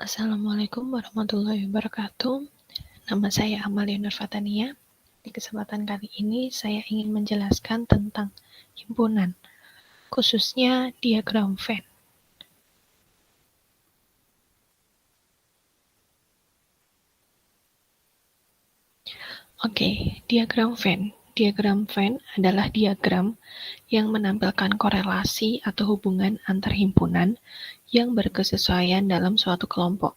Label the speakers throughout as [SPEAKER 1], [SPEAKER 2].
[SPEAKER 1] Assalamualaikum warahmatullahi wabarakatuh. Nama saya Amalia Nurfatania. Di kesempatan kali ini saya ingin menjelaskan tentang himpunan, khususnya diagram Venn. Oke, diagram Venn. Diagram Venn adalah diagram yang menampilkan korelasi atau hubungan antar himpunan yang berkesesuaian dalam suatu kelompok.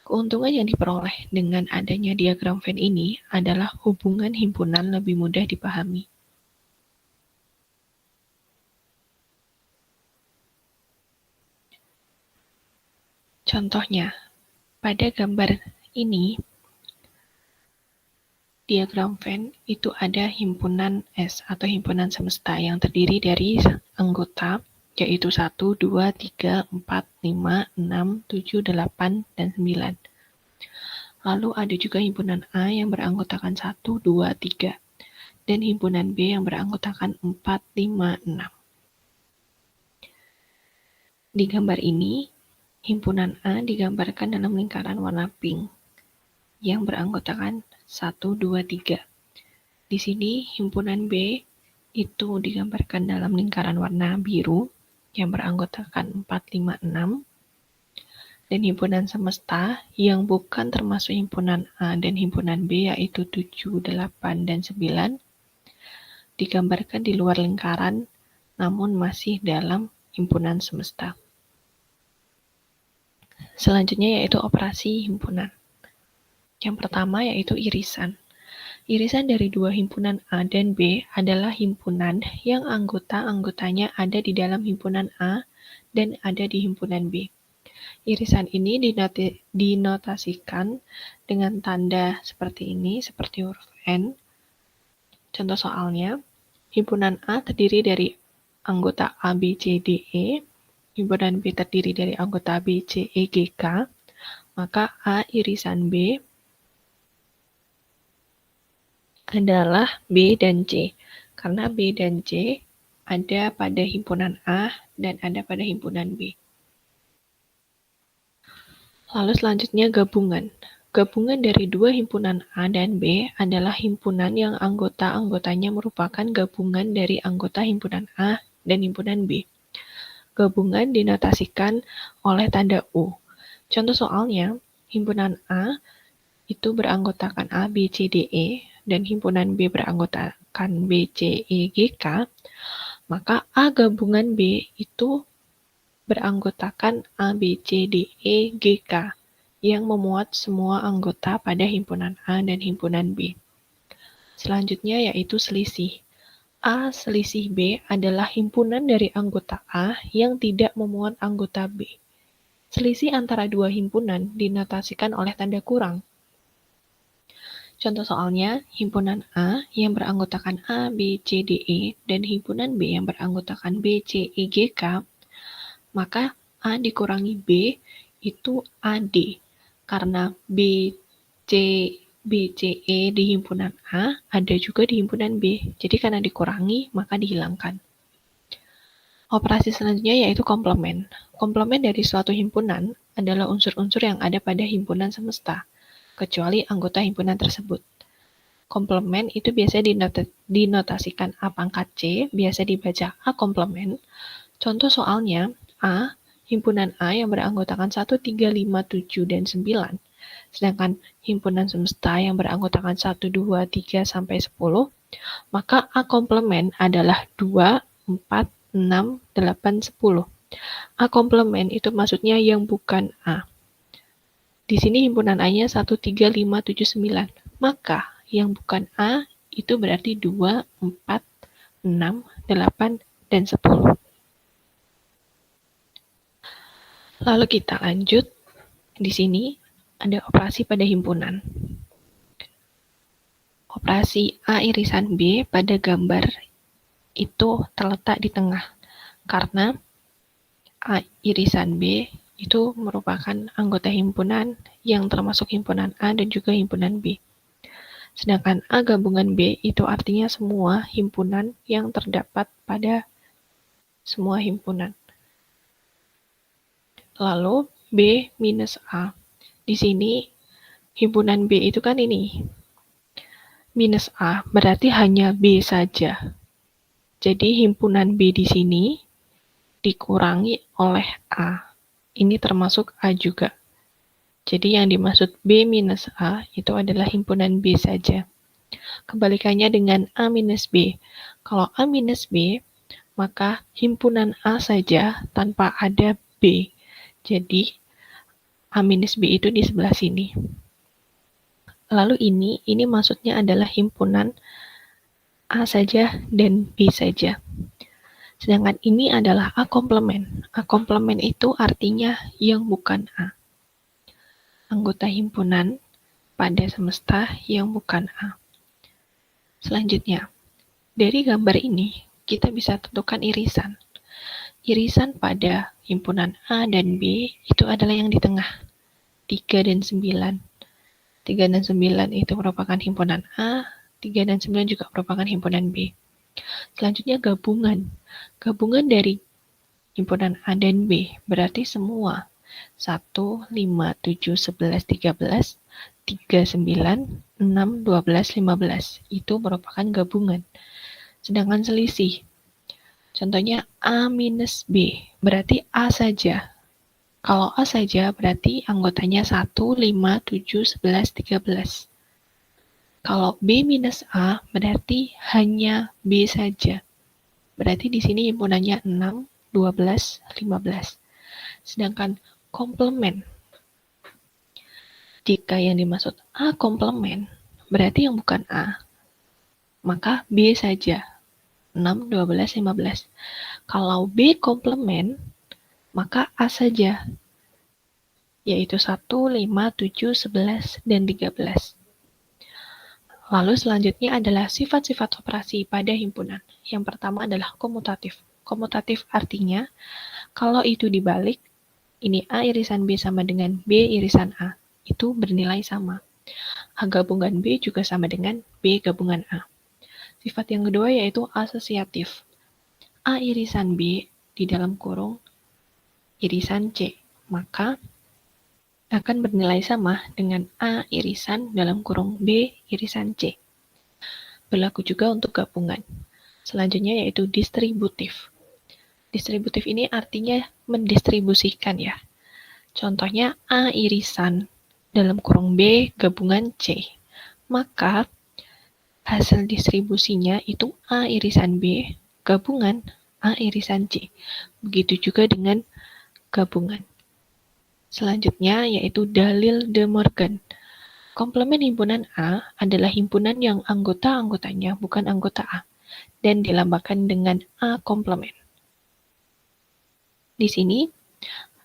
[SPEAKER 1] Keuntungan yang diperoleh dengan adanya diagram Venn ini adalah hubungan himpunan lebih mudah dipahami. Contohnya, pada gambar ini, diagram Venn itu ada himpunan S atau himpunan semesta yang terdiri dari anggota, yaitu 1, 2, 3, 4, 5, 6, 7, 8, dan 9. Lalu ada juga himpunan A yang beranggotakan 1, 2, 3, dan himpunan B yang beranggotakan 4, 5, 6. Di gambar ini, himpunan A digambarkan dalam lingkaran warna pink yang beranggotakan 1, 2, 3. Di sini himpunan B itu digambarkan dalam lingkaran warna biru yang beranggotakan 4, 5, 6. Dan himpunan semesta yang bukan termasuk himpunan A dan himpunan B yaitu 7, 8, dan 9 digambarkan di luar lingkaran namun masih dalam himpunan semesta. Selanjutnya yaitu operasi himpunan. Yang pertama yaitu irisan. Irisan dari dua himpunan A dan B adalah himpunan yang anggota-anggotanya ada di dalam himpunan A dan ada di himpunan B. Irisan ini dinotasikan dengan tanda seperti ini, seperti huruf N. Contoh soalnya, himpunan A terdiri dari anggota A, B, C, D, E. Himpunan B terdiri dari anggota B, C, E, G, K. Maka A irisan B adalah B dan C, karena B dan C ada pada himpunan A dan ada pada himpunan B. Lalu selanjutnya gabungan. Gabungan dari dua himpunan A dan B adalah himpunan yang anggota-anggotanya merupakan gabungan dari anggota himpunan A dan himpunan B. Gabungan dinotasikan oleh tanda U. Contoh soalnya, himpunan A itu beranggotakan A, B, C, D, E, dan himpunan B beranggotakan B, C, E, G, K, maka A gabungan B itu beranggotakan A, B, C, D, E, G, K, yang memuat semua anggota pada himpunan A dan himpunan B. Selanjutnya yaitu selisih. A selisih B adalah himpunan dari anggota A yang tidak memuat anggota B. Selisih antara dua himpunan dinotasikan oleh tanda kurang. Contoh soalnya, himpunan A yang beranggotakan A, B, C, D, E, dan himpunan B yang beranggotakan B, C, E, G, K, maka A dikurangi B itu AD. Karena B, C, E di himpunan A, ada juga di himpunan B. Jadi karena dikurangi, maka dihilangkan. Operasi selanjutnya yaitu komplement. Komplement dari suatu himpunan adalah unsur-unsur yang ada pada himpunan semesta, kecuali anggota himpunan tersebut. Komplement itu biasa dinotasikan A pangkat C, biasa dibaca A komplement. Contoh soalnya, A, himpunan A yang beranggotakan 1, 3, 5, 7, dan 9. Sedangkan himpunan semesta yang beranggotakan 1, 2, 3, sampai 10, maka A komplement adalah 2, 4, 6, 8, 10. A komplement itu maksudnya yang bukan A. Di sini himpunan A-nya 1, 3, 5, 7, 9. Maka yang bukan A itu berarti 2, 4, 6, 8, dan 10. Lalu kita lanjut. Di sini ada operasi pada himpunan. Operasi A irisan B pada gambar itu terletak di tengah. Karena A irisan B itu merupakan anggota himpunan yang termasuk himpunan A dan juga himpunan B. Sedangkan A gabungan B itu artinya semua himpunan yang terdapat pada semua himpunan. Lalu B minus A. Di sini himpunan B itu kan ini, minus A, berarti hanya B saja. Jadi himpunan B di sini dikurangi oleh A. Ini termasuk A juga. Jadi yang dimaksud B minus A itu adalah himpunan B saja. Kebalikannya dengan A minus B. Kalau A minus B, maka himpunan A saja tanpa ada B. Jadi A minus B itu di sebelah sini. Lalu ini maksudnya adalah himpunan A saja dan B saja. Sedangkan ini adalah A komplement. A komplement itu artinya yang bukan A. Anggota himpunan pada semesta yang bukan A. Selanjutnya, dari gambar ini kita bisa tentukan irisan. Irisan pada himpunan A dan B itu adalah yang di tengah, 3 dan 9. 3 dan 9 itu merupakan himpunan A, 3 dan 9 juga merupakan himpunan B. Selanjutnya gabungan. Gabungan dari himpunan A dan B berarti semua 1, 5, 7, 11, 13, 3, 9, 6, 12, 15 itu merupakan gabungan. Sedangkan selisih, contohnya A minus B, berarti A saja. Kalau A saja berarti anggotanya 1, 5, 7, 11, 13. Kalau B minus A berarti hanya B saja. Berarti di sini himpunannya 6, 12, 15. Sedangkan komplement, jika yang dimaksud A komplement, berarti yang bukan A, maka B saja, 6, 12, 15. Kalau B komplement, maka A saja, yaitu 1, 5, 7, 11, dan 13. Lalu selanjutnya adalah sifat-sifat operasi pada himpunan. Yang pertama adalah komutatif. Komutatif artinya, kalau itu dibalik, ini A irisan B sama dengan B irisan A. Itu bernilai sama. A gabungan B juga sama dengan B gabungan A. Sifat yang kedua yaitu asosiatif. A irisan B di dalam kurung irisan C. Maka akan bernilai sama dengan A irisan dalam kurung B irisan C. Berlaku juga untuk gabungan. Selanjutnya yaitu distributif. Distributif ini artinya mendistribusikan ya. Contohnya A irisan dalam kurung B gabungan C. Maka hasil distribusinya itu A irisan B gabungan A irisan C. Begitu juga dengan gabungan. Selanjutnya yaitu dalil De Morgan. Komplement himpunan A adalah himpunan yang anggota-anggotanya bukan anggota A dan dilambangkan dengan A komplement. Di sini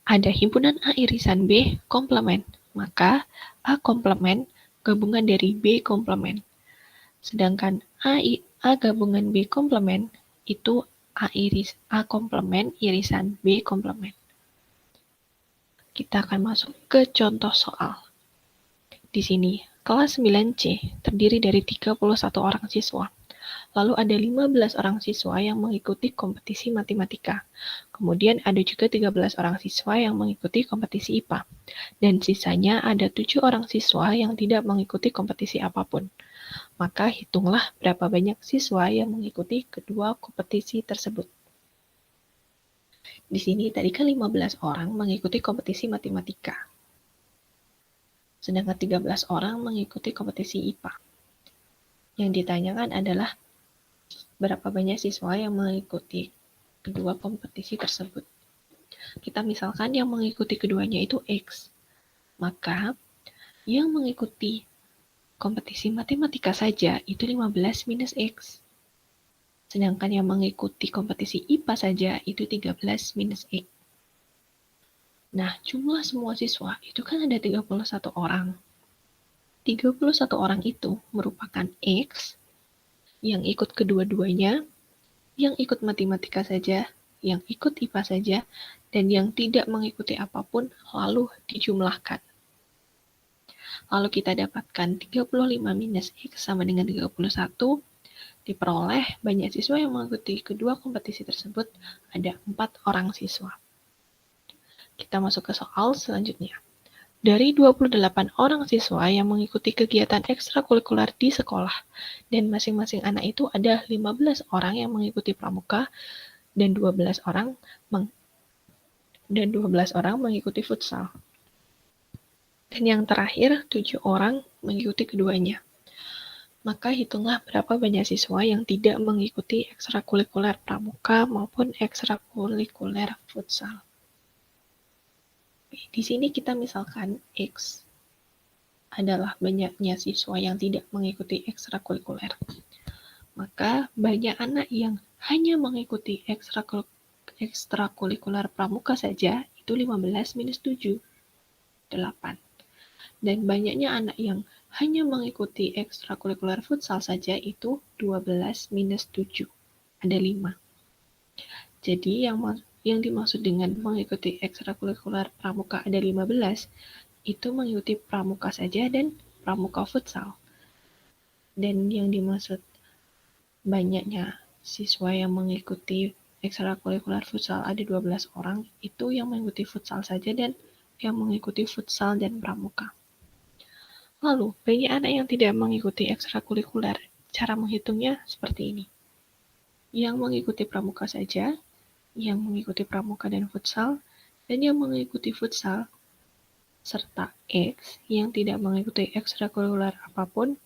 [SPEAKER 1] ada himpunan A irisan B komplement, maka A komplement gabungan dari B komplement. Sedangkan A gabungan B komplement itu A komplement irisan B komplement. Kita akan masuk ke contoh soal. Di sini, kelas 9C terdiri dari 31 orang siswa. Lalu ada 15 orang siswa yang mengikuti kompetisi matematika. Kemudian ada juga 13 orang siswa yang mengikuti kompetisi IPA. Dan sisanya ada 7 orang siswa yang tidak mengikuti kompetisi apapun. Maka hitunglah berapa banyak siswa yang mengikuti kedua kompetisi tersebut. Di sini tadi kan 15 orang mengikuti kompetisi matematika. Sedangkan 13 orang mengikuti kompetisi IPA. Yang ditanyakan adalah berapa banyak siswa yang mengikuti kedua kompetisi tersebut. Kita misalkan yang mengikuti keduanya itu X. Maka yang mengikuti kompetisi matematika saja itu 15 minus X. Sedangkan yang mengikuti kompetisi IPA saja itu 13 minus X. Nah, jumlah semua siswa itu kan ada 31 orang. 31 orang itu merupakan X yang ikut kedua-duanya, yang ikut matematika saja, yang ikut IPA saja, dan yang tidak mengikuti apapun lalu dijumlahkan. Lalu kita dapatkan 35 minus X sama dengan 31, diperoleh banyak siswa yang mengikuti kedua kompetisi tersebut ada 4 orang siswa. Kita masuk ke soal selanjutnya. Dari 28 orang siswa yang mengikuti kegiatan ekstrakurikuler di sekolah, dan masing-masing anak itu ada 15 orang yang mengikuti pramuka dan 12 orang mengikuti futsal. Dan yang terakhir, 7 orang mengikuti keduanya. Maka hitunglah berapa banyak siswa yang tidak mengikuti ekstrakurikuler pramuka maupun ekstrakurikuler futsal. Di sini kita misalkan X adalah banyaknya siswa yang tidak mengikuti ekstrakurikuler. Maka banyak anak yang hanya mengikuti ekstrakurikuler pramuka saja itu 15 minus 7, 8. Dan banyaknya anak yang hanya mengikuti ekstrakurikuler futsal saja itu 12 minus 7, ada 5. Jadi yang dimaksud dengan mengikuti ekstrakurikuler pramuka ada 15, itu mengikuti pramuka saja dan pramuka futsal. Dan yang dimaksud banyaknya siswa yang mengikuti ekstrakurikuler futsal ada 12 orang, itu yang mengikuti futsal saja dan yang mengikuti futsal dan pramuka. Lalu, banyak anak yang tidak mengikuti ekstrakurikuler. Cara menghitungnya seperti ini. Yang mengikuti pramuka saja, yang mengikuti pramuka dan futsal, dan yang mengikuti futsal, serta X yang tidak mengikuti ekstrakurikuler apapun,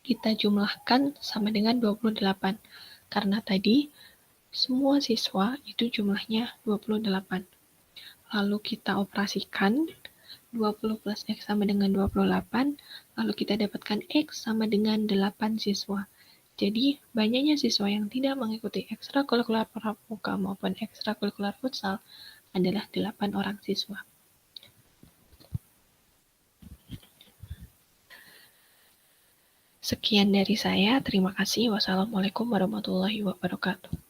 [SPEAKER 1] kita jumlahkan sama dengan 28. Karena tadi, semua siswa itu jumlahnya 28. Lalu kita operasikan, 20 plus X sama dengan 28, lalu kita dapatkan X sama dengan 8 siswa. Jadi, banyaknya siswa yang tidak mengikuti ekstrakurikuler pramuka maupun ekstrakurikuler futsal adalah 8 orang siswa. Sekian dari saya, terima kasih. Wassalamualaikum warahmatullahi wabarakatuh.